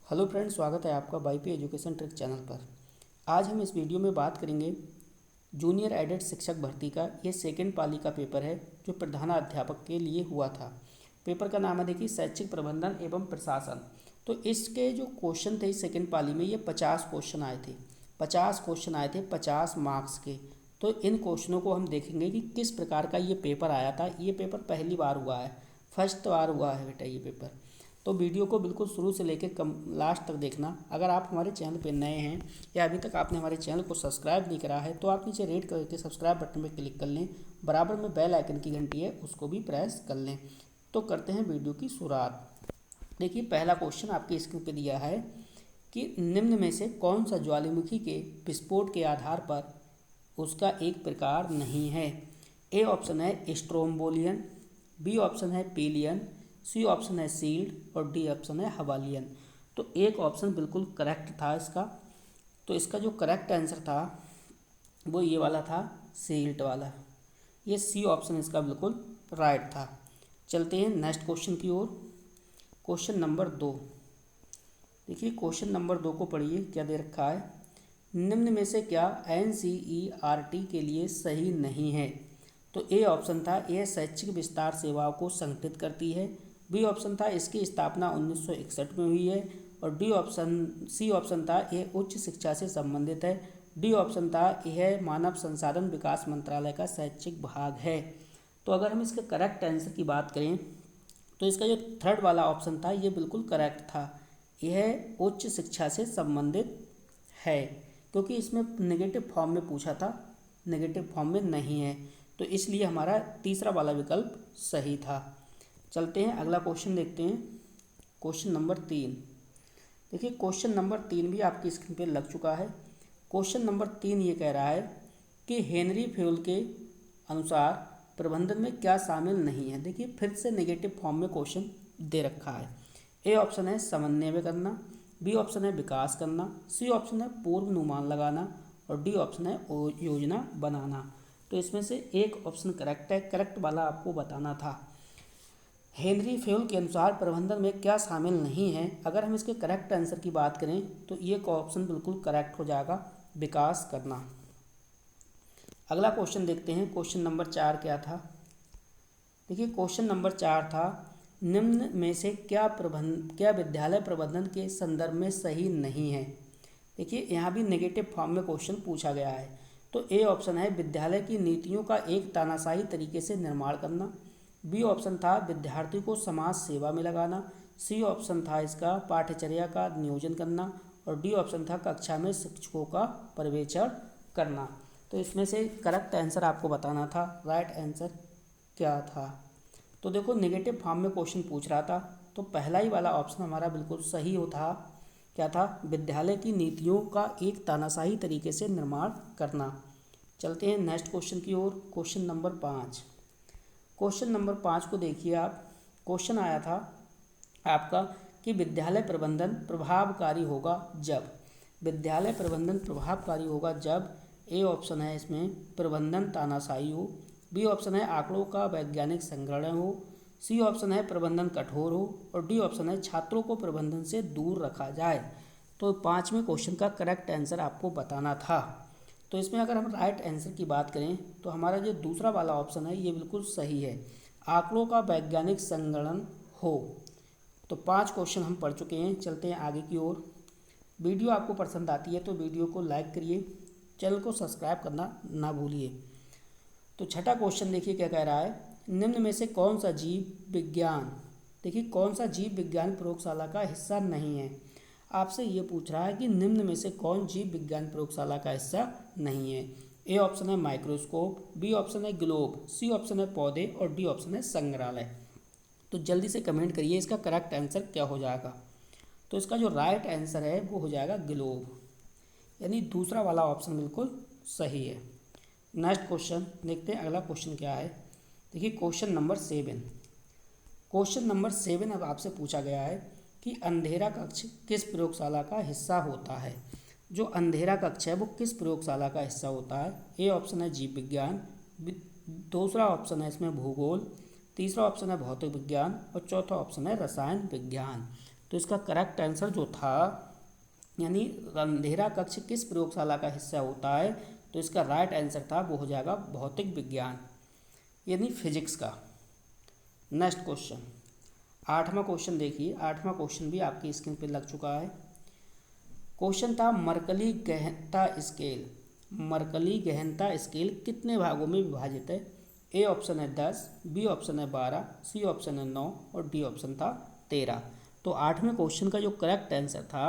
Hello friends, स्वागत है आपका वाईपी एजुकेशन ट्रिक चैनल पर। आज हम इस वीडियो में बात करेंगे जूनियर एडेड शिक्षक भर्ती का। ये सेकंड पाली का पेपर है जो प्रधानाध्यापक के लिए हुआ था। पेपर का नाम है देखिए शैक्षिक प्रबंधन एवं प्रशासन। तो इसके जो क्वेश्चन थे सेकंड पाली में ये 50 क्वेश्चन आए थे। 50 क्वेश्चन आए थे 50 मार्क्स के। तो इन क्वेश्चनों को हम देखेंगे कि किस प्रकार का ये पेपर आया था। ये पेपर पहली बार हुआ है, फर्स्ट बार हुआ है बेटा ये पेपर। तो वीडियो को बिल्कुल शुरू से लेकर कम लास्ट तक देखना। अगर आप हमारे चैनल पर नए हैं या अभी तक आपने हमारे चैनल को सब्सक्राइब नहीं करा है तो आप नीचे रेड कलर के सब्सक्राइब बटन पर क्लिक कर लें। बराबर में बेल आइकन की घंटी है, उसको भी प्रेस कर लें। तो करते हैं वीडियो की शुरुआत। देखिए पहला क्वेश्चन आपकी स्क्रीन पे दिया है कि निम्न में से कौन सा ज्वालामुखी के विस्फोट के आधार पर उसका एक प्रकार नहीं है। ए ऑप्शन है स्ट्रोम्बोलियन, बी ऑप्शन है पीलियन, सी ऑप्शन है सील्ड और डी ऑप्शन है हवालियन। तो एक ऑप्शन बिल्कुल करेक्ट था इसका। तो इसका जो करेक्ट आंसर था वो ये वाला था, सील्ड वाला। ये सी ऑप्शन इसका बिल्कुल राइट था। चलते हैं नेक्स्ट क्वेश्चन की ओर। Question number 2। देखिए क्वेश्चन नंबर 2 को पढ़िए, क्या दे रखा है। निम्न में से क्या NCERT के लिए सही नहीं है। तो ए ऑप्शन था यह शैक्षिक विस्तार सेवाओं को संगठित करती है, बी ऑप्शन था इसकी स्थापना 1961 में हुई है और सी ऑप्शन था यह उच्च शिक्षा से संबंधित है, डी ऑप्शन था यह मानव संसाधन विकास मंत्रालय का शैक्षिक भाग है। तो अगर हम इसके करेक्ट आंसर की बात करें तो इसका जो थर्ड वाला ऑप्शन था ये बिल्कुल करेक्ट था। यह उच्च शिक्षा से संबंधित है, क्योंकि इसमें नेगेटिव फॉर्म में पूछा था, नेगेटिव फॉर्म में नहीं है। तो इसलिए हमारा तीसरा वाला विकल्प सही था। चलते हैं अगला क्वेश्चन देखते हैं। Question number 3। देखिए क्वेश्चन नंबर 3 भी आपकी स्क्रीन पे लग चुका है। क्वेश्चन नंबर 3 ये कह रहा है कि हेनरी फ्यूल के अनुसार प्रबंधन में क्या शामिल नहीं है। देखिए फिर से नेगेटिव फॉर्म में क्वेश्चन दे रखा है। ए ऑप्शन है समन्वय करना, बी ऑप्शन है विकास करना, सी ऑप्शन है पूर्वानुमान लगाना और डी ऑप्शन है योजना बनाना। तो इसमें से एक ऑप्शन करेक्ट है, करेक्ट वाला आपको बताना था। हेनरी फ्यूल के अनुसार प्रबंधन में क्या शामिल नहीं है। अगर हम इसके करेक्ट आंसर की बात करें तो ये ऑप्शन बिल्कुल करेक्ट हो जाएगा, विकास करना। अगला क्वेश्चन देखते हैं। क्वेश्चन नंबर 4 क्या था। देखिए क्वेश्चन नंबर 4 था निम्न में से क्या विद्यालय प्रबंधन के संदर्भ में सही नहीं है। देखिए यहाँ भी नेगेटिव फॉर्म में क्वेश्चन पूछा गया है। तो ए ऑप्शन है विद्यालय की नीतियों का एक तानाशाही तरीके से निर्माण करना, बी ऑप्शन था विद्यार्थी को समाज सेवा में लगाना, सी ऑप्शन था इसका पाठ्यचर्या का नियोजन करना और डी ऑप्शन था कक्षा में शिक्षकों का पर्यवेक्षण करना। तो इसमें से करेक्ट आंसर आपको बताना था, राइट आंसर क्या था। तो देखो नेगेटिव फॉर्म में क्वेश्चन पूछ रहा था तो पहला ही वाला ऑप्शन हमारा बिल्कुल सही था। क्या था, विद्यालय की नीतियों का एक तानाशाही तरीके से निर्माण करना। चलते हैं नेक्स्ट क्वेश्चन की ओर। Question number 5। क्वेश्चन नंबर 5 को देखिए आप। क्वेश्चन आया था आपका कि विद्यालय प्रबंधन प्रभावकारी होगा जब। विद्यालय प्रबंधन प्रभावकारी होगा जब ए ऑप्शन है इसमें प्रबंधन तानाशाही हो, बी ऑप्शन है आंकड़ों का वैज्ञानिक संग्रहण हो, सी ऑप्शन है प्रबंधन कठोर हो और डी ऑप्शन है छात्रों को प्रबंधन से दूर रखा जाए। तो 5वें क्वेश्चन का करेक्ट आंसर आपको बताना था। तो इसमें अगर हम राइट आंसर की बात करें तो हमारा जो दूसरा वाला ऑप्शन है ये बिल्कुल सही है, आंकड़ों का वैज्ञानिक संगणन हो। तो 5 क्वेश्चन हम पढ़ चुके हैं। चलते हैं आगे की ओर। वीडियो आपको पसंद आती है तो वीडियो को लाइक करिए, चैनल को सब्सक्राइब करना ना भूलिए। तो छठा क्वेश्चन देखिए क्या कह रहा है, निम्न में से कौन सा जीव विज्ञान, देखिए कौन सा जीव विज्ञान प्रयोगशाला का हिस्सा नहीं है। आपसे ये पूछ रहा है कि निम्न में से कौन जीव विज्ञान प्रयोगशाला का हिस्सा नहीं है। ए ऑप्शन है माइक्रोस्कोप, बी ऑप्शन है ग्लोब, सी ऑप्शन है पौधे और डी ऑप्शन है संग्रहालय। तो जल्दी से कमेंट करिए इसका करेक्ट आंसर क्या हो जाएगा। तो इसका जो राइट आंसर है वो हो जाएगा ग्लोब, यानी दूसरा वाला ऑप्शन बिल्कुल सही है। नेक्स्ट क्वेश्चन देखते हैं अगला क्वेश्चन क्या है। देखिए क्वेश्चन नंबर 7। क्वेश्चन नंबर 7 अब आपसे पूछा गया है कि अंधेरा कक्ष किस प्रयोगशाला का हिस्सा होता है। जो अंधेरा कक्ष है वो किस प्रयोगशाला का हिस्सा होता है। ए ऑप्शन है जीव विज्ञान, दूसरा ऑप्शन है इसमें भूगोल, तीसरा ऑप्शन है भौतिक विज्ञान और चौथा ऑप्शन है रसायन विज्ञान। तो इसका करेक्ट आंसर जो था, यानी अंधेरा कक्ष किस प्रयोगशाला का हिस्सा होता है, तो इसका राइट आंसर था वो हो जाएगा भौतिक विज्ञान यानी फिजिक्स का। नेक्स्ट क्वेश्चन, 8वां क्वेश्चन देखिए। 8वां क्वेश्चन भी आपकी स्क्रीन पे लग चुका है। क्वेश्चन था मरकली गहनता स्केल। मरकली गहनता स्केल कितने भागों में विभाजित है? ए ऑप्शन है 10, बी ऑप्शन है 12, सी ऑप्शन है 9 और डी ऑप्शन था 13। तो 8वें क्वेश्चन का जो करेक्ट आंसर था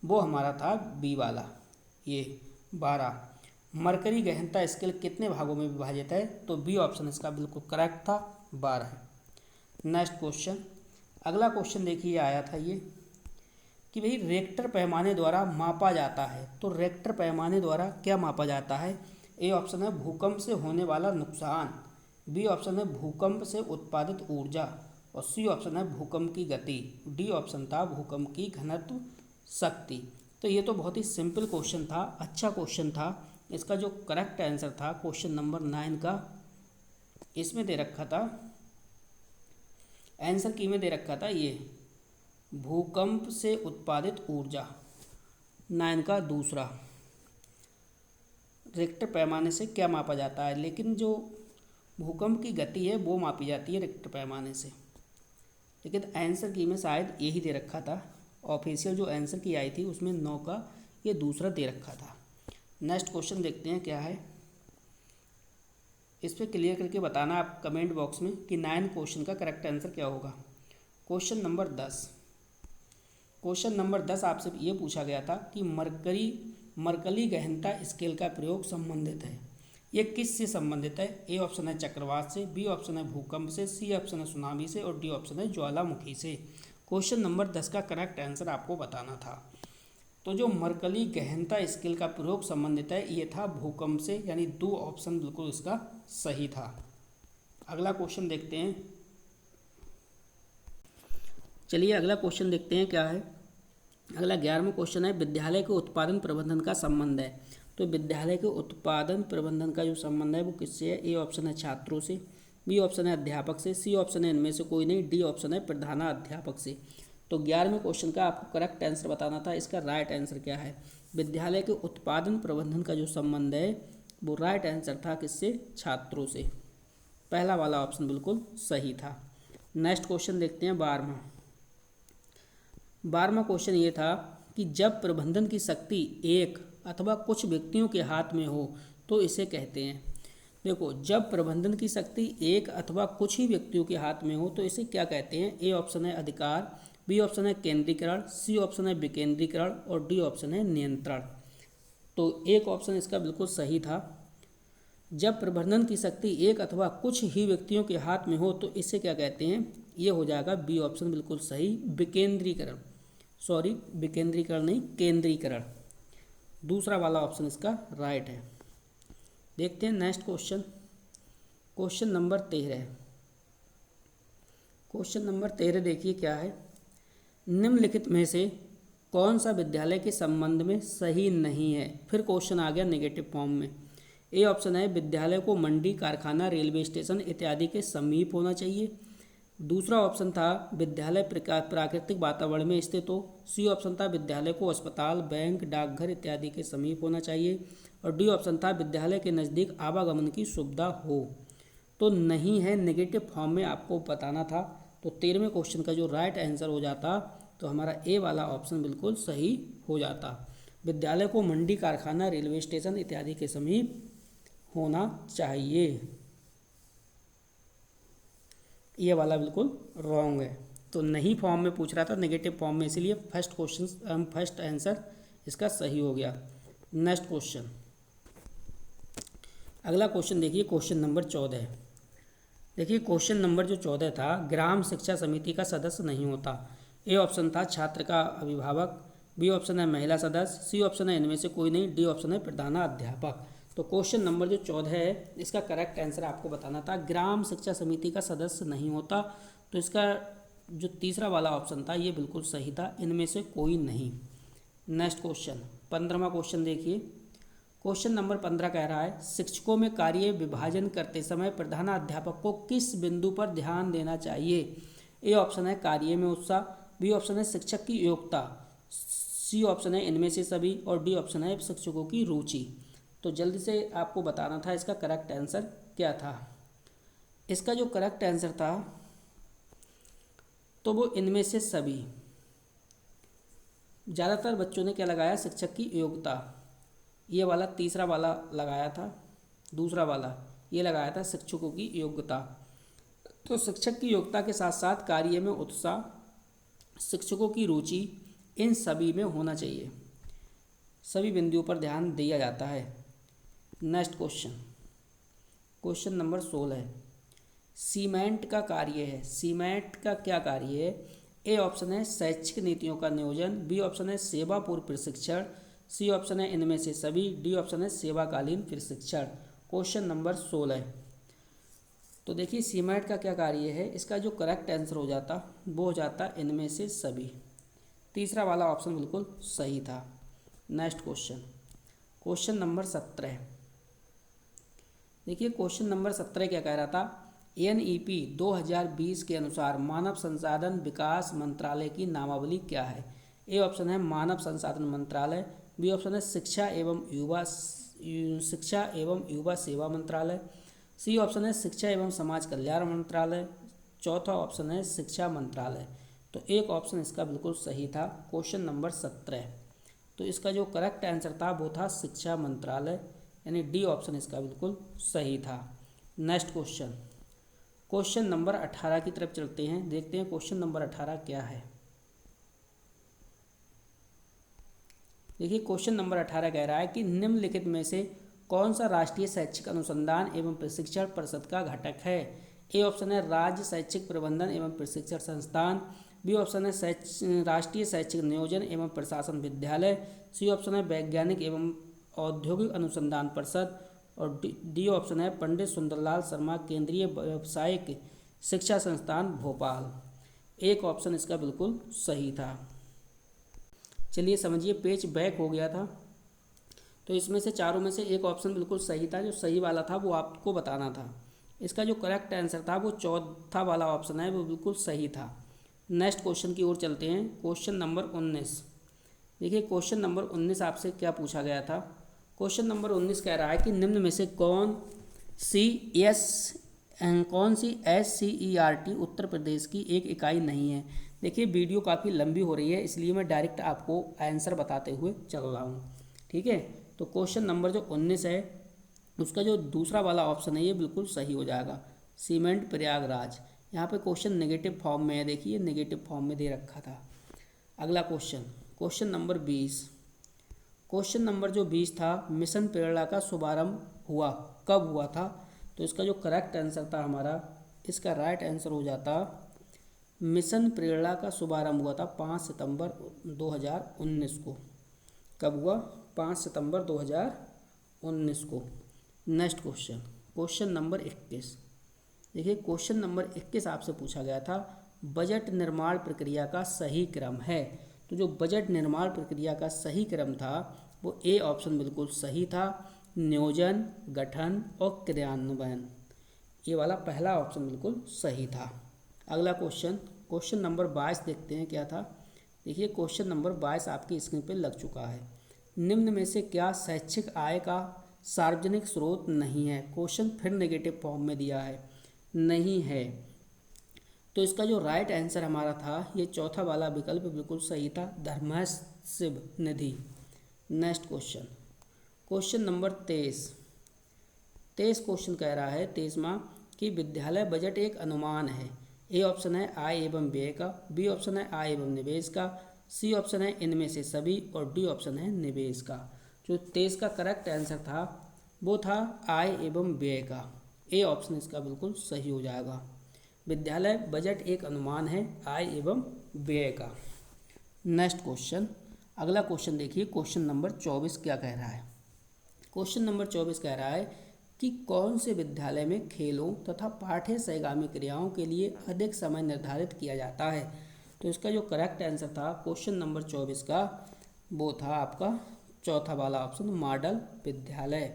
वो हमारा था बी वाला, ये 12। मरकरी गहनता स्केल कितने भागों में विभाजित है? तो बी ऑप्शन इसका बिल्कुल करेक्ट था, 12। नेक्स्ट क्वेश्चन, अगला क्वेश्चन देखिए आया था ये कि भाई रेक्टर पैमाने द्वारा मापा जाता है। तो रेक्टर पैमाने द्वारा क्या मापा जाता है? ए ऑप्शन है भूकंप से होने वाला नुकसान, बी ऑप्शन है भूकंप से उत्पादित ऊर्जा और सी ऑप्शन है भूकंप की गति, डी ऑप्शन था भूकंप की घनत्व शक्ति। तो ये तो बहुत ही सिंपल क्वेश्चन था, अच्छा क्वेश्चन था। इसका जो करेक्ट आंसर था क्वेश्चन नंबर 9 का, इसमें दे रखा था, आंसर की में दे रखा था ये भूकंप से उत्पादित ऊर्जा। 9 का दूसरा, रिक्टर पैमाने से क्या मापा जाता है, लेकिन जो भूकंप की गति है वो मापी जाती है रिक्टर पैमाने से। लेकिन आंसर की में शायद यही दे रखा था, ऑफिशियल जो आंसर की आई थी उसमें 9 का ये दूसरा दे रखा था। नेक्स्ट क्वेश्चन देखते हैं क्या है, इस पर क्लियर करके बताना आप कमेंट बॉक्स में कि 9 क्वेश्चन का करेक्ट आंसर क्या होगा। क्वेश्चन नंबर 10, क्वेश्चन नंबर 10 आपसे ये पूछा गया था कि मरकली गहनता स्केल का प्रयोग संबंधित है, ये किस से संबंधित है? ए ऑप्शन है चक्रवात से, बी ऑप्शन है भूकंप से, सी ऑप्शन है सुनामी से और डी ऑप्शन है ज्वालामुखी से। क्वेश्चन नंबर 10 का करेक्ट आंसर आपको बताना था। तो जो मरकली गहनता स्केल का प्रयोग संबंधित है ये था भूकंप से, यानी 2 ऑप्शन बिल्कुल इसका सही था। अगला क्वेश्चन देखते हैं, चलिए अगला क्वेश्चन देखते हैं क्या है। अगला 11वां क्वेश्चन है विद्यालय के उत्पादन प्रबंधन का संबंध है। तो विद्यालय के उत्पादन प्रबंधन का जो संबंध है वो किससे है? ए ऑप्शन है छात्रों से, बी ऑप्शन है अध्यापक से, सी ऑप्शन है इनमें से कोई नहीं, डी ऑप्शन है प्रधानाध्यापक से। तो 11वें क्वेश्चन का आपको करेक्ट आंसर बताना था, इसका राइट आंसर क्या है? विद्यालय के उत्पादन प्रबंधन का जो संबंध है वो राइट आंसर था किससे? छात्रों से। पहला वाला ऑप्शन बिल्कुल सही था। नेक्स्ट क्वेश्चन देखते हैं 12वां क्वेश्चन ये था कि जब प्रबंधन की शक्ति एक अथवा कुछ व्यक्तियों के हाथ में हो तो इसे कहते हैं। देखो, जब प्रबंधन की शक्ति एक अथवा कुछ ही व्यक्तियों के हाथ में हो तो इसे क्या कहते हैं? ए ऑप्शन है अधिकार, बी ऑप्शन है केंद्रीकरण, सी ऑप्शन है विकेंद्रीकरण और डी ऑप्शन है नियंत्रण। तो एक ऑप्शन इसका बिल्कुल सही था। जब प्रबंधन की शक्ति एक अथवा कुछ ही व्यक्तियों के हाथ में हो तो इसे क्या कहते हैं? ये हो जाएगा बी ऑप्शन बिल्कुल सही, विकेंद्रीकरण। सॉरी, विकेंद्रीकरण नहीं, केंद्रीकरण। दूसरा वाला ऑप्शन इसका राइट है। देखते हैं next question, question number 13। Question number 13 देखिए क्या है, निम्नलिखित में से कौन सा विद्यालय के संबंध में सही नहीं है? फिर क्वेश्चन आ गया नेगेटिव फॉर्म में। ए ऑप्शन है विद्यालय को मंडी, कारखाना, रेलवे स्टेशन इत्यादि के समीप होना चाहिए। दूसरा ऑप्शन था विद्यालय प्राकृतिक वातावरण में स्थित हो। सी ऑप्शन था विद्यालय को अस्पताल, बैंक, डाकघर इत्यादि के समीप होना चाहिए और डी ऑप्शन था विद्यालय के नज़दीक आवागमन की सुविधा हो। तो नहीं है, नेगेटिव फॉर्म में आपको बताना था। तो 13वें क्वेश्चन का जो राइट आंसर हो जाता तो हमारा ए वाला ऑप्शन बिल्कुल सही हो जाता। विद्यालय को मंडी, कारखाना, रेलवे स्टेशन इत्यादि के समीप होना चाहिए। ये वाला बिल्कुल रॉन्ग है। तो नहीं फॉर्म में पूछ रहा था, नेगेटिव फॉर्म में, इसीलिए फर्स्ट आंसर इसका सही हो गया। नेक्स्ट क्वेश्चन, अगला क्वेश्चन देखिए, क्वेश्चन नंबर 14। देखिए क्वेश्चन नंबर जो 14 था, ग्राम शिक्षा समिति का सदस्य नहीं होता। ए ऑप्शन था छात्र का अभिभावक, बी ऑप्शन है महिला सदस्य, सी ऑप्शन है इनमें से कोई नहीं, डी ऑप्शन है प्रधानाध्यापक। तो क्वेश्चन नंबर जो 14 है इसका करेक्ट आंसर आपको बताना था, ग्राम शिक्षा समिति का सदस्य नहीं होता। तो इसका जो तीसरा वाला ऑप्शन था ये बिल्कुल सही था, इनमें से कोई नहीं। नेक्स्ट क्वेश्चन 15वां क्वेश्चन देखिए, क्वेश्चन नंबर 15 कह रहा है शिक्षकों में कार्य विभाजन करते समय प्रधानाध्यापक को किस बिंदु पर ध्यान देना चाहिए? ए ऑप्शन है कार्य में उत्साह, बी ऑप्शन है शिक्षक की योग्यता, सी ऑप्शन है इनमें से सभी और डी ऑप्शन है शिक्षकों की रुचि। तो जल्दी से आपको बताना था इसका करेक्ट आंसर क्या था। इसका जो करेक्ट आंसर था तो वो इनमें से सभी। ज़्यादातर बच्चों ने क्या लगाया, शिक्षक की योग्यता, ये वाला तीसरा वाला लगाया था, दूसरा वाला ये लगाया था शिक्षकों की योग्यता। तो शिक्षक की योग्यता के साथ साथ कार्य में उत्साह, शिक्षकों की रुचि, इन सभी में होना चाहिए। सभी बिंदुओं पर ध्यान दिया जाता है। नेक्स्ट क्वेश्चन, क्वेश्चन नंबर 16 है, सीमेंट का कार्य है। सीमेंट का क्या कार्य है? ए ऑप्शन है शैक्षिक नीतियों का नियोजन, बी ऑप्शन है सेवा पूर्व प्रशिक्षण, सी ऑप्शन है इनमें से सभी, डी ऑप्शन है सेवाकालीन प्रशिक्षण। क्वेश्चन नंबर 16 है। तो देखिए सीमेंट का क्या कार्य है, इसका जो करेक्ट आंसर हो जाता वो हो जाता इनमें से सभी। तीसरा वाला ऑप्शन बिल्कुल सही था। Next question, question number 17। देखिए क्वेश्चन नंबर 17 क्या कह रहा था, NEP 2020 के अनुसार मानव संसाधन विकास मंत्रालय की नामावली क्या है? ए ऑप्शन है मानव संसाधन मंत्रालय, बी ऑप्शन है शिक्षा एवं युवा सेवा मंत्रालय, सी ऑप्शन है शिक्षा एवं समाज कल्याण मंत्रालय, चौथा ऑप्शन है शिक्षा मंत्रालय। तो एक ऑप्शन इसका बिल्कुल सही था, क्वेश्चन नंबर 17। तो इसका जो करेक्ट आंसर था वो था शिक्षा मंत्रालय, यानी डी ऑप्शन इसका बिल्कुल सही था। नेक्स्ट क्वेश्चन, क्वेश्चन नंबर 18 की तरफ चलते हैं, देखते हैं क्वेश्चन नंबर 18 क्या है। देखिए क्वेश्चन नंबर 18 कह रहा है कि निम्नलिखित में से कौन सा राष्ट्रीय शैक्षिक अनुसंधान एवं प्रशिक्षण परिषद का घटक है? ए ऑप्शन है राज्य शैक्षिक प्रबंधन एवं प्रशिक्षण संस्थान, बी ऑप्शन है राष्ट्रीय शैक्षिक नियोजन एवं प्रशासन विद्यालय, सी ऑप्शन है वैज्ञानिक एवं औद्योगिक अनुसंधान परिषद और डी ऑप्शन है पंडित सुंदरलाल शर्मा केंद्रीय व्यावसायिक शिक्षा संस्थान भोपाल। एक ऑप्शन इसका बिल्कुल सही था। चलिए समझिए, पेज बैक हो गया था, तो इसमें से चारों में से एक ऑप्शन बिल्कुल सही था। जो सही वाला था वो आपको बताना था। इसका जो करेक्ट आंसर था वो चौथा वाला ऑप्शन है, वो बिल्कुल सही था। नेक्स्ट क्वेश्चन की ओर चलते हैं, क्वेश्चन नंबर 19। देखिए क्वेश्चन नंबर 19 आपसे क्या पूछा गया था। क्वेश्चन नंबर 19 कह रहा है कि निम्न में से कौन सी SCERT उत्तर प्रदेश की एक इकाई नहीं है। देखिए वीडियो काफ़ी लंबी हो रही है, इसलिए मैं डायरेक्ट आपको आंसर बताते हुए चल रहा हूँ, ठीक है। तो क्वेश्चन नंबर जो 19 है उसका जो दूसरा वाला ऑप्शन है ये बिल्कुल सही हो जाएगा, सीमेंट प्रयागराज। यहाँ पे क्वेश्चन नेगेटिव फॉर्म में है, देखिए नेगेटिव फॉर्म में दे रखा था। अगला question, question number 20। Question number जो 20 था, मिशन प्रेरणा का शुभारंभ कब हुआ था? तो इसका जो करेक्ट आंसर था हमारा, इसका राइट आंसर हो जाता मिशन प्रेरणा का शुभारंभ हुआ था 5 सितंबर 2019 को। कब हुआ? 5 सितंबर 2019 को। Next question, question number 21। देखिए क्वेश्चन नंबर 21 आपसे पूछा गया था बजट निर्माण प्रक्रिया का सही क्रम है। तो जो बजट निर्माण प्रक्रिया का सही क्रम था वो ए ऑप्शन बिल्कुल सही था, नियोजन, गठन और क्रियान्वयन। ये वाला पहला ऑप्शन बिल्कुल सही था। अगला क्वेश्चन, क्वेश्चन नंबर 22 देखते हैं क्या था। देखिए क्वेश्चन नंबर 22 आपकी स्क्रीन पर लग चुका है। निम्न में से क्या शैक्षिक आय का सार्वजनिक स्रोत नहीं है? क्वेश्चन फिर नेगेटिव फॉर्म में दिया है, नहीं है। तो इसका जो राइट आंसर हमारा था ये चौथा वाला विकल्प बिल्कुल सही था, धर्मशिव निधि। Next question, question number 23 question कह रहा है 23वां कि विद्यालय बजट एक अनुमान है। ए ऑप्शन है आय एवं व्यय का, बी ऑप्शन है आय एवं निवेश का, सी ऑप्शन है इनमें से सभी और डी ऑप्शन है निवेश का। जो 23 का करेक्ट आंसर था वो था आय एवं व्यय का। ए ऑप्शन इसका बिल्कुल सही हो जाएगा। विद्यालय बजट एक अनुमान है आय एवं व्यय का। नेक्स्ट क्वेश्चन, अगला क्वेश्चन देखिए, क्वेश्चन नंबर 24 क्या कह रहा है। क्वेश्चन नंबर 24 कह रहा है कि कौन से विद्यालय में खेलों तथा पाठ्य सहगामी क्रियाओं के लिए अधिक समय निर्धारित किया जाता है। तो इसका जो करेक्ट आंसर था क्वेश्चन नंबर 24 का वो था आपका चौथा वाला ऑप्शन, मॉडल विद्यालय।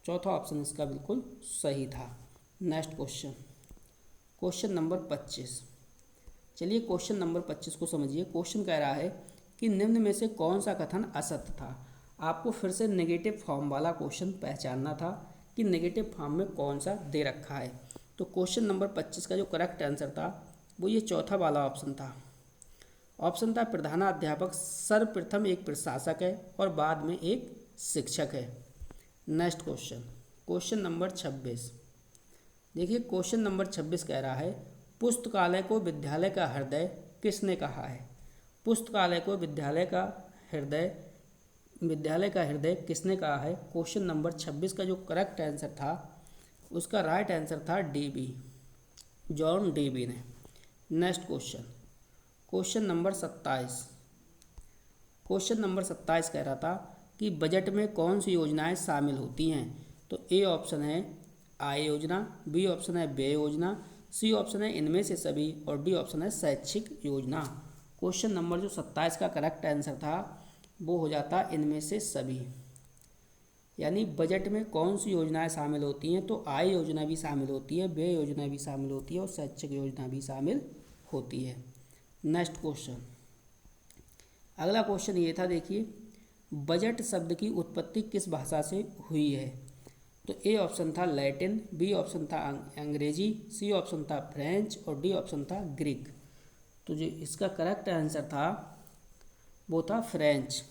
चौथा ऑप्शन इसका बिल्कुल सही था। Next question, question number 25। चलिए क्वेश्चन नंबर 25 को समझिए। क्वेश्चन कह रहा है कि निम्न में से कौन सा कथन असत्य था। आपको फिर से नेगेटिव फॉर्म वाला क्वेश्चन पहचानना था कि नेगेटिव फॉर्म में कौन सा दे रखा है। तो क्वेश्चन नंबर 25 का जो करेक्ट आंसर था वो ये चौथा वाला ऑप्शन था। ऑप्शन था प्रधानाध्यापक सर्वप्रथम एक प्रशासक है और बाद में एक शिक्षक है। Next question, question number 26। देखिए क्वेश्चन नंबर 26 कह रहा है पुस्तकालय को विद्यालय का हृदय किसने कहा है। पुस्तकालय को विद्यालय का हृदय किसने कहा है। क्वेश्चन नंबर 26 का जो करेक्ट आंसर था उसका राइट आंसर था डीबी, जॉन डीबी ने। Next question, question number 27। Question number 27 कह रहा था कि बजट में कौन सी योजनाएं शामिल होती हैं। तो ए ऑप्शन है आय योजना, बी ऑप्शन है व्यय योजना, सी ऑप्शन है इनमें से सभी और डी ऑप्शन है शैक्षिक योजना। क्वेश्चन नंबर जो 27 का करेक्ट आंसर था वो हो जाता इनमें से सभी। यानी बजट में कौन सी योजनाएं शामिल होती हैं, तो आय योजना भी शामिल होती है, व्यय योजना भी शामिल होती है और शैक्षिक योजना भी शामिल होती है। नेक्स्ट क्वेश्चन, अगला क्वेश्चन ये था, देखिए बजट शब्द की उत्पत्ति किस भाषा से हुई है। तो ए ऑप्शन था लैटिन, बी ऑप्शन था अंग्रेजी, सी ऑप्शन था फ्रेंच और डी ऑप्शन था ग्रीक। तो जो इसका करेक्ट आंसर था वो था फ्रेंच।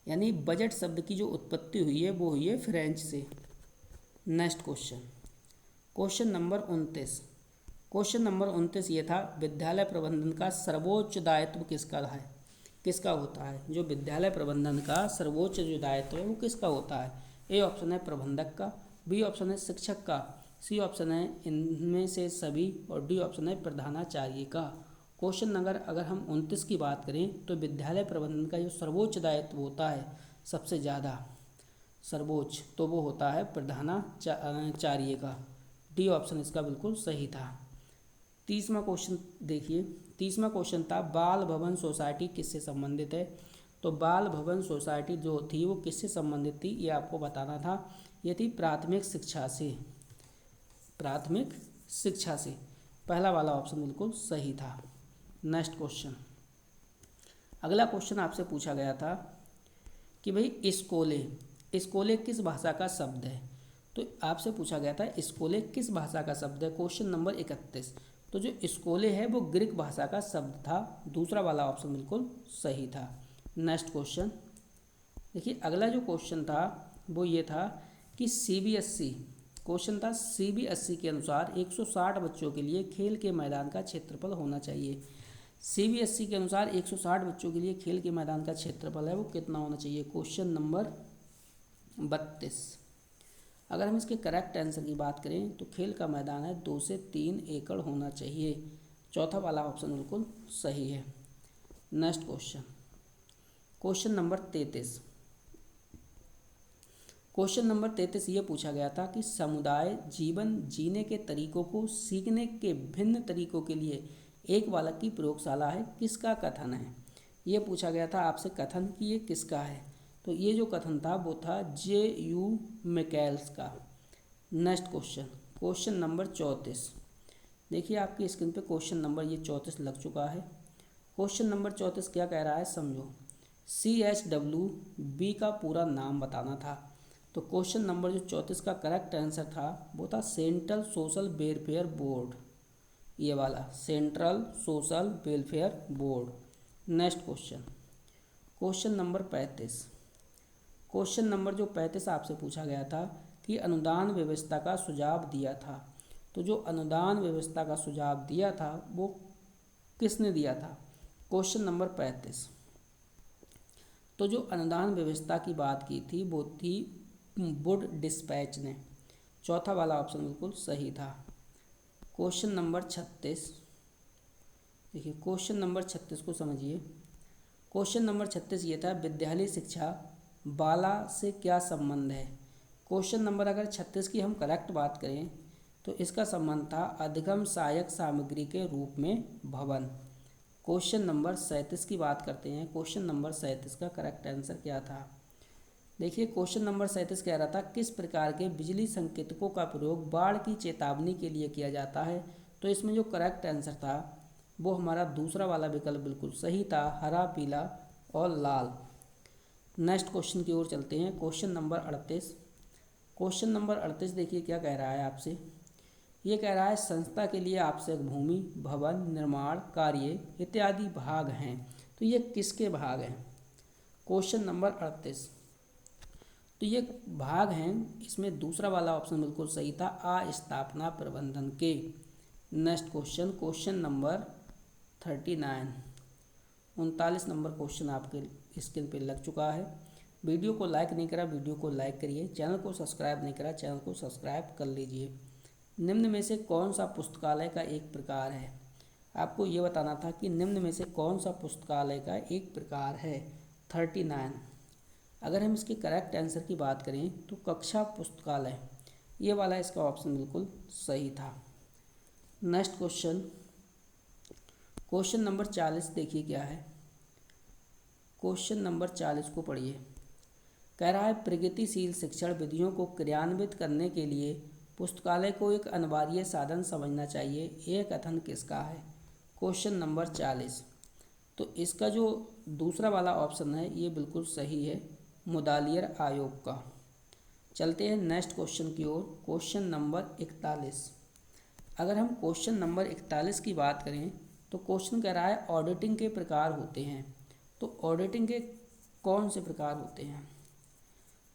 यानी बजट शब्द की जो उत्पत्ति हुई है वो हुई है फ्रेंच से। Next question, question number 29। Question number 29 ये था विद्यालय प्रबंधन का सर्वोच्च दायित्व किसका होता है। जो विद्यालय प्रबंधन का सर्वोच्च जो दायित्व है वो किसका होता है। ए ऑप्शन है प्रबंधक का, बी ऑप्शन है शिक्षक का, सी ऑप्शन है इनमें से सभी और डी ऑप्शन है प्रधानाचार्य का। क्वेश्चन नंबर अगर हम 29 की बात करें तो विद्यालय प्रबंधन का जो सर्वोच्च दायित्व होता है सबसे ज़्यादा सर्वोच्च, तो वो होता है प्रधानाचार्य का। डी ऑप्शन इसका बिल्कुल सही था। 30वां क्वेश्चन देखिए, 30वां क्वेश्चन था बाल भवन सोसाइटी किससे संबंधित है। तो बाल भवन सोसाइटी जो थी वो किससे संबंधित थी ये आपको बताना था। ये थी प्राथमिक शिक्षा से। पहला वाला ऑप्शन बिल्कुल सही था। नेक्स्ट क्वेश्चन, अगला क्वेश्चन आपसे पूछा गया था कि भाई इस्कोले किस भाषा का शब्द है। तो आपसे पूछा गया था इस्कोले किस भाषा का शब्द है। Question number 31। तो जो इस्कोले है वो ग्रीक भाषा का शब्द था। दूसरा वाला ऑप्शन बिल्कुल सही था। नेक्स्ट क्वेश्चन देखिए, अगला जो क्वेश्चन था वो ये था कि सीबीएसई के अनुसार 160 बच्चों के लिए खेल के मैदान का क्षेत्रफल होना चाहिए। सीबीएसई के अनुसार 160 बच्चों के लिए खेल के मैदान का क्षेत्रफल है वो कितना होना चाहिए। Question number 32। अगर हम इसके करेक्ट आंसर की बात करें तो खेल का मैदान है 2 से 3 एकड़ होना चाहिए। चौथा वाला ऑप्शन बिल्कुल सही है। Next question, question number 33। Question number 33 ये पूछा गया था कि समुदाय जीवन जीने के तरीकों को सीखने के भिन्न तरीकों के लिए एक बालक की प्रयोगशाला है, किसका कथन है। ये पूछा गया था आपसे कथन कि ये किसका है। तो ये जो कथन था वो था J.U. मैकेल्स का। Next question, question number 34। देखिए आपकी स्क्रीन पे क्वेश्चन नंबर ये 34 लग चुका है। क्वेश्चन नंबर 34 क्या कह रहा है समझो। CHWB का पूरा नाम बताना था। तो क्वेश्चन नंबर जो 34 का करेक्ट आंसर था वो था सेंट्रल सोशल वेलफेयर बोर्ड, ये वाला central social welfare board. Next question, question number 35। Question number जो 35 आपसे पूछा गया था कि अनुदान व्यवस्था का सुझाव दिया था। तो जो अनुदान व्यवस्था का सुझाव दिया था वो किसने दिया था। Question number 35। तो जो अनुदान व्यवस्था की बात की थी वो थी वुड डिस्पैच ने। चौथा वाला ऑप्शन बिल्कुल सही था। Question number 36। देखिए क्वेश्चन नंबर 36 को समझिए। क्वेश्चन नंबर 36 ये था विद्यालय शिक्षा बाला से क्या संबंध है। क्वेश्चन नंबर अगर 36 की हम करेक्ट बात करें तो इसका संबंध था अधिगम सहायक सामग्री के रूप में भवन। क्वेश्चन नंबर 37 की बात करते हैं। क्वेश्चन नंबर 37 का करेक्ट आंसर क्या था। देखिए क्वेश्चन नंबर 37 कह रहा था किस प्रकार के बिजली संकेतकों का प्रयोग बाढ़ की चेतावनी के लिए किया जाता है। तो इसमें जो करेक्ट आंसर था वो हमारा दूसरा वाला विकल्प बिल्कुल सही था, हरा, पीला और लाल। नेक्स्ट क्वेश्चन की ओर चलते हैं। Question number 38। क्वेश्चन नंबर 38 देखिए क्या कह रहा है आपसे। ये कह रहा है संस्था के लिए आवश्यक भूमि, भवन, निर्माण कार्य इत्यादि भाग हैं। तो ये किसके भाग हैं? Question number 38। तो ये भाग हैं, इसमें दूसरा वाला ऑप्शन बिल्कुल सही था, अस्थापना प्रबंधन के। Next question, question number 39। 39 number question आपके स्क्रीन पे लग चुका है। वीडियो को लाइक नहीं करा, वीडियो को लाइक करिए। चैनल को सब्सक्राइब नहीं करा, चैनल को सब्सक्राइब कर लीजिए। निम्न में से कौन सा पुस्तकालय का एक प्रकार है? आपको ये बताना था कि निम्न में से कौन सा पुस्तकालय का एक प्रकार है। 39। अगर हम इसके करेक्ट आंसर की बात करें तो कक्षा पुस्तकालय, ये वाला इसका ऑप्शन बिल्कुल सही था। नेक्स्ट क्वेश्चन, क्वेश्चन नंबर 40 देखिए क्या है। क्वेश्चन नंबर 40 को पढ़िए। कह रहा है प्रगतिशील शिक्षण विधियों को क्रियान्वित करने के लिए पुस्तकालय को एक अनिवार्य साधन समझना चाहिए, यह कथन किसका है? Question number 40। तो इसका जो दूसरा वाला ऑप्शन है ये बिल्कुल सही है, मुदालियर आयोग का। चलते हैं नेक्स्ट क्वेश्चन की ओर। Question number 41। अगर हम क्वेश्चन नंबर 41 की बात करें तो क्वेश्चन कह रहा है ऑडिटिंग के प्रकार होते हैं। तो ऑडिटिंग के कौन से प्रकार होते हैं?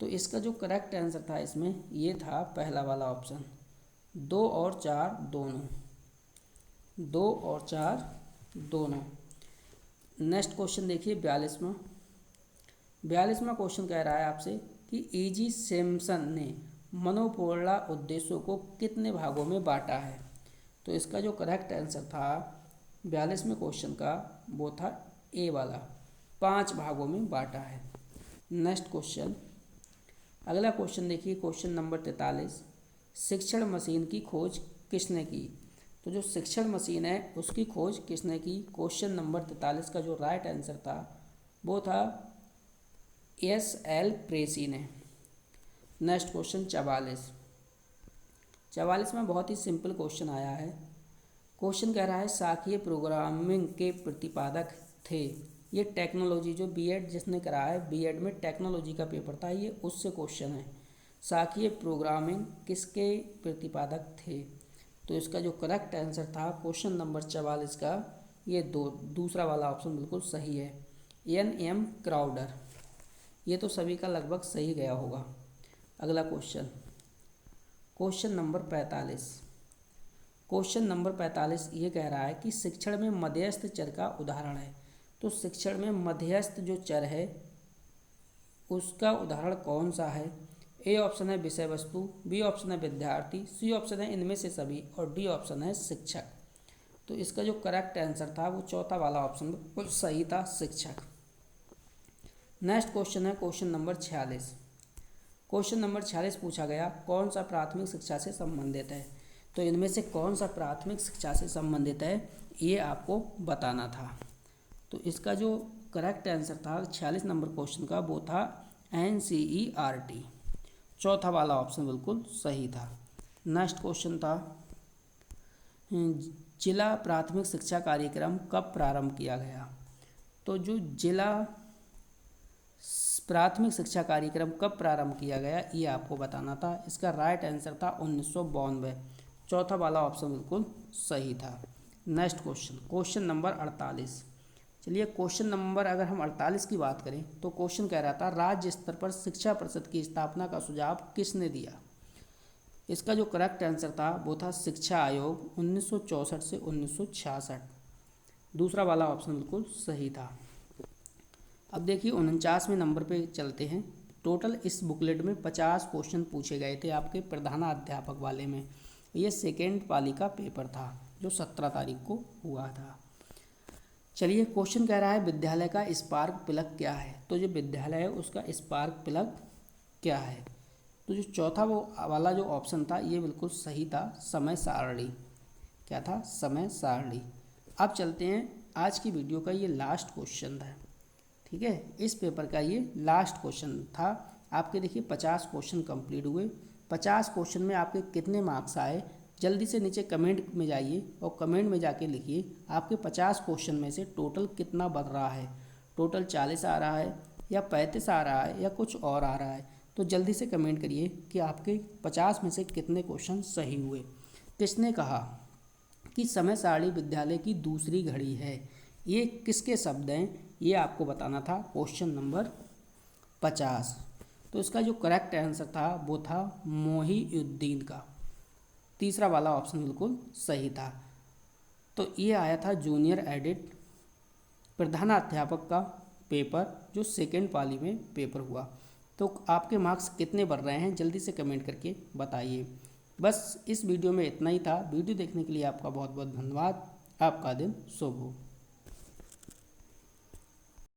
तो इसका जो करेक्ट आंसर था इसमें ये था पहला वाला ऑप्शन, 2 और 4 दोनों। 2 और 4 दोनों। नेक्स्ट क्वेश्चन देखिए 42वां। 42वां क्वेश्चन कह रहा है आपसे कि E.G. सैमसन ने मनोपोला उद्देश्यों को कितने भागों में बांटा है? तो इसका जो करेक्ट आंसर था 42वें क्वेश्चन का वो था ए वाला, 5 भागों में बांटा है। नेक्स्ट क्वेश्चन, अगला क्वेश्चन देखिए क्वेश्चन नंबर 43। शिक्षण मशीन की खोज किसने की? तो जो शिक्षण मशीन है उसकी खोज किसने की? क्वेश्चन नंबर 43 का जो राइट आंसर था वो था S.L. प्रेसी ने। Next question 44। 44 में बहुत ही सिंपल क्वेश्चन आया है। क्वेश्चन कह रहा है शाखीय प्रोग्रामिंग के प्रतिपादक थे। ये टेक्नोलॉजी जो बीएड जिसने करा है, बीएड में टेक्नोलॉजी का पेपर था, ये उससे क्वेश्चन है। शाखीय प्रोग्रामिंग किसके प्रतिपादक थे? तो इसका जो करेक्ट आंसर था क्वेश्चन नंबर 44 का ये दूसरा वाला ऑप्शन बिल्कुल सही है, N.M. क्राउडर। ये तो सभी का लगभग सही गया होगा। अगला question, question number 45। Question number 45 ये कह रहा है कि शिक्षण में मध्यस्थ चर का उदाहरण है। तो शिक्षण में मध्यस्थ जो चर है उसका उदाहरण कौन सा है? ए ऑप्शन है विषय वस्तु, बी ऑप्शन है विद्यार्थी, सी ऑप्शन है इनमें से सभी और डी ऑप्शन है शिक्षक। तो इसका जो करेक्ट आंसर था वो चौथा वाला ऑप्शन बिल्कुल सही था, शिक्षक। नेक्स्ट क्वेश्चन है क्वेश्चन नंबर 46। क्वेश्चन नंबर 46 पूछा गया कौन सा प्राथमिक शिक्षा से संबंधित है? तो इनमें से कौन सा प्राथमिक शिक्षा से संबंधित है ये आपको बताना था। तो इसका जो करेक्ट आंसर था 46 नंबर क्वेश्चन का वो था NCERT। चौथा वाला ऑप्शन बिल्कुल सही था। नेक्स्ट क्वेश्चन था जिला प्राथमिक शिक्षा कार्यक्रम कब प्रारंभ किया गया? तो जो जिला प्राथमिक शिक्षा कार्यक्रम कब प्रारंभ किया गया ये आपको बताना था। इसका राइट आंसर था 1992। चौथा वाला ऑप्शन बिल्कुल सही था। Next question, question number 48। चलिए क्वेश्चन नंबर अगर हम 48 की बात करें तो क्वेश्चन कह रहा था राज्य स्तर पर शिक्षा परिषद की स्थापना का सुझाव किसने दिया? इसका जो करेक्ट आंसर था वो था शिक्षा आयोग 1964 से 1966। दूसरा वाला ऑप्शन बिल्कुल सही था। अब देखिए 49वें नंबर पे चलते हैं। टोटल इस बुकलेट में 50 क्वेश्चन पूछे गए थे आपके प्रधानाध्यापक वाले में। ये सेकेंड पाली का पेपर था जो 17 तारीख को हुआ था। चलिए क्वेश्चन कह रहा है विद्यालय का स्पार्क प्लग क्या है? तो जो विद्यालय है उसका स्पार्क प्लग क्या है? तो जो चौथा वो वाला जो ऑप्शन था ये बिल्कुल सही था, समय सारणी। क्या था? समय सारणी। अब चलते हैं आज की वीडियो का ये लास्ट क्वेश्चन था, ठीक है, इस पेपर का ये लास्ट क्वेश्चन था। आपके देखिए 50 क्वेश्चन कंप्लीट हुए। 50 क्वेश्चन में आपके कितने मार्क्स आए? जल्दी से नीचे कमेंट में जाइए और कमेंट में जाके लिखिए आपके 50 क्वेश्चन में से टोटल कितना बन रहा है। टोटल 40 आ रहा है या 35 आ रहा है या कुछ और आ रहा है। तो जल्दी से कमेंट करिए कि आपके 50 में से कितने क्वेश्चन सही हुए। किसने कहा कि समय सारणी विद्यालय की दूसरी घड़ी है, ये किसके शब्द हैं, ये आपको बताना था क्वेश्चन नंबर 50। तो इसका जो करेक्ट आंसर था वो था मोहिउद्दीन का। तीसरा वाला ऑप्शन बिल्कुल सही था। तो ये आया था जूनियर एडिट प्रधानाध्यापक का पेपर, जो सेकेंड पाली में पेपर हुआ। तो आपके मार्क्स कितने बढ़ रहे हैं जल्दी से कमेंट करके बताइए। बस इस वीडियो में इतना ही था। वीडियो देखने के लिए आपका बहुत बहुत धन्यवाद। आपका दिन शुभ हो।